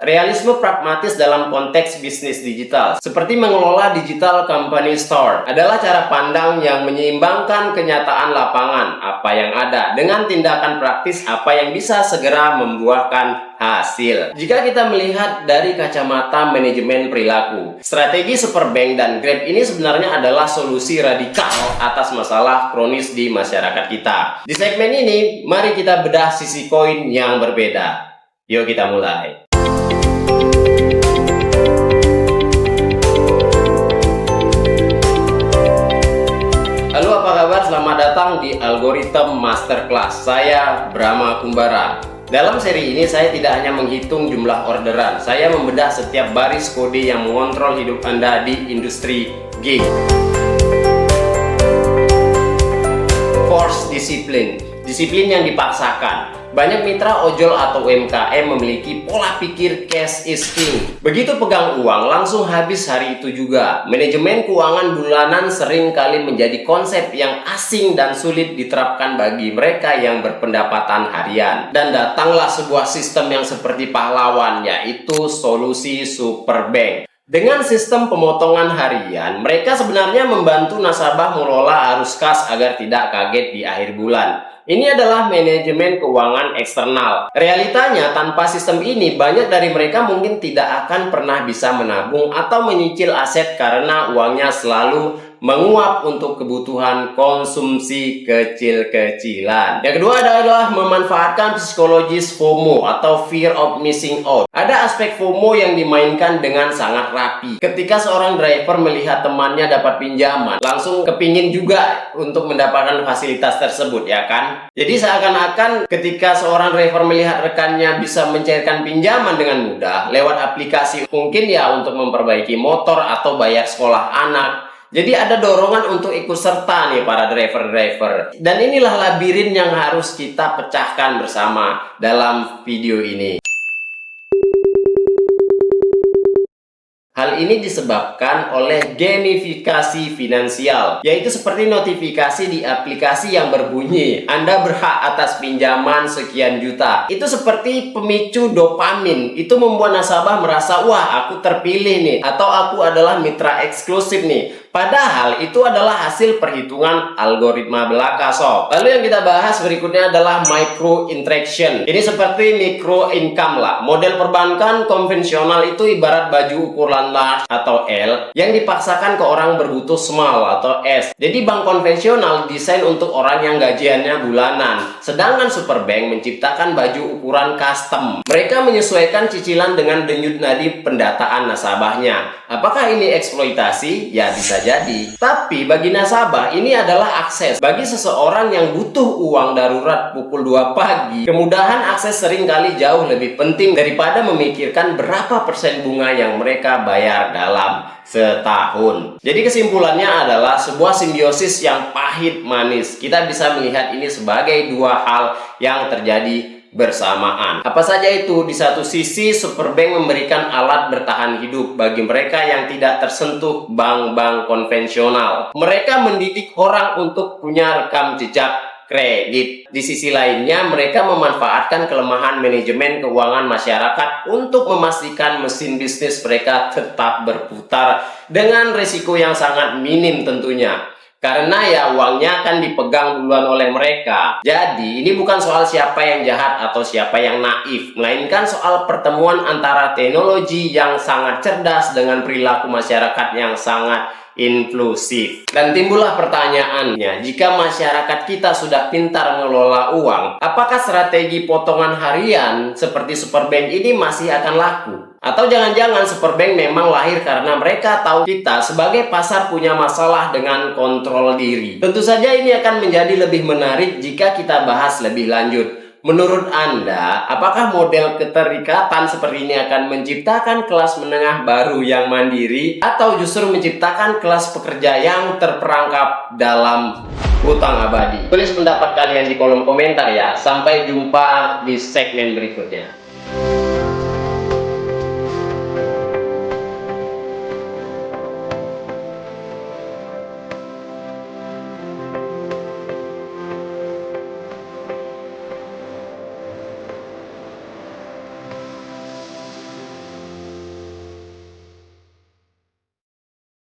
Realisme pragmatis dalam konteks bisnis digital, seperti mengelola digital company store, adalah cara pandang yang menyeimbangkan kenyataan lapangan, apa yang ada, dengan tindakan praktis apa yang bisa segera membuahkan hasil. Jika kita melihat dari kacamata manajemen perilaku, strategi Superbank dan Grab ini sebenarnya adalah solusi radikal atas masalah kronis di masyarakat kita. Di segmen ini, mari kita bedah sisi koin yang berbeda. Yuk kita mulai. Halo, apa kabar? Selamat datang di Algorithm Masterclass. Saya Brahma Kumbara. Dalam seri ini saya tidak hanya menghitung jumlah orderan, saya membedah setiap baris kode yang mengontrol hidup Anda di industri gig. Force disiplin, disiplin yang dipaksakan. Banyak mitra ojol atau UMKM memiliki pola pikir cash is king. Begitu pegang uang, langsung habis hari itu juga. Manajemen keuangan bulanan sering kali menjadi konsep yang asing dan sulit diterapkan bagi mereka yang berpendapatan harian. Dan datanglah sebuah sistem yang seperti pahlawan, yaitu solusi Superbank. Dengan sistem pemotongan harian, mereka sebenarnya membantu nasabah mengelola arus kas agar tidak kaget di akhir bulan. Ini adalah manajemen keuangan eksternal. Realitanya, tanpa sistem ini, banyak dari mereka mungkin tidak akan pernah bisa menabung atau menyicil aset karena uangnya selalu menguap untuk kebutuhan konsumsi kecil-kecilan. Yang kedua adalah memanfaatkan psikologis FOMO atau Fear of Missing Out. Ada aspek FOMO yang dimainkan dengan sangat rapi. Ketika seorang driver melihat temannya dapat pinjaman, langsung kepingin juga untuk mendapatkan fasilitas tersebut, ya kan? Jadi seakan-akan ketika seorang driver melihat rekannya bisa mencairkan pinjaman dengan mudah lewat aplikasi, mungkin ya untuk memperbaiki motor atau bayar sekolah anak. Jadi ada dorongan untuk ikut serta nih para driver-driver. Dan inilah labirin yang harus kita pecahkan bersama dalam video ini. Hal ini disebabkan oleh gamifikasi finansial, yaitu seperti notifikasi di aplikasi yang berbunyi, Anda berhak atas pinjaman sekian juta. Itu seperti pemicu dopamin. Itu membuat nasabah merasa, wah aku terpilih nih, atau aku adalah mitra eksklusif nih. Padahal itu adalah hasil perhitungan algoritma belaka sob. Lalu yang kita bahas berikutnya adalah micro interaction. Ini seperti micro income lah. Model perbankan konvensional itu ibarat baju ukuran large atau L yang dipaksakan ke orang berbutuh small atau S. Jadi bank konvensional desain untuk orang yang gajiannya bulanan. Sedangkan Superbank menciptakan baju ukuran custom. Mereka menyesuaikan cicilan dengan denyut nadi pendataan nasabahnya. Apakah ini eksploitasi? Ya bisa jadi. Tapi bagi nasabah ini adalah akses. Bagi seseorang yang butuh uang darurat pukul 2 pagi, kemudahan akses seringkali jauh lebih penting daripada memikirkan berapa persen bunga yang mereka bayar dalam setahun. Jadi kesimpulannya adalah sebuah simbiosis yang pahit manis. Kita bisa melihat ini sebagai dua hal yang terjadi bersamaan. Apa saja itu? Di satu sisi, Superbank memberikan alat bertahan hidup bagi mereka yang tidak tersentuh bank-bank konvensional. Mereka mendidik orang untuk punya rekam jejak kredit. Di sisi lainnya, mereka memanfaatkan kelemahan manajemen keuangan masyarakat untuk memastikan mesin bisnis mereka tetap berputar dengan risiko yang sangat minim tentunya. Karena ya uangnya akan dipegang duluan oleh mereka. Jadi ini bukan soal siapa yang jahat atau siapa yang naif, melainkan soal pertemuan antara teknologi yang sangat cerdas dengan perilaku masyarakat yang sangat inklusif. Dan timbullah pertanyaannya, jika masyarakat kita sudah pintar mengelola uang, apakah strategi potongan harian seperti Superbank ini masih akan laku? Atau jangan-jangan Superbank memang lahir karena mereka tahu kita sebagai pasar punya masalah dengan kontrol diri? Tentu saja ini akan menjadi lebih menarik jika kita bahas lebih lanjut. Menurut Anda, apakah model keterikatan seperti ini akan menciptakan kelas menengah baru yang mandiri, atau justru menciptakan kelas pekerja yang terperangkap dalam hutang abadi? Tulis pendapat kalian di kolom komentar ya. Sampai jumpa di segmen berikutnya.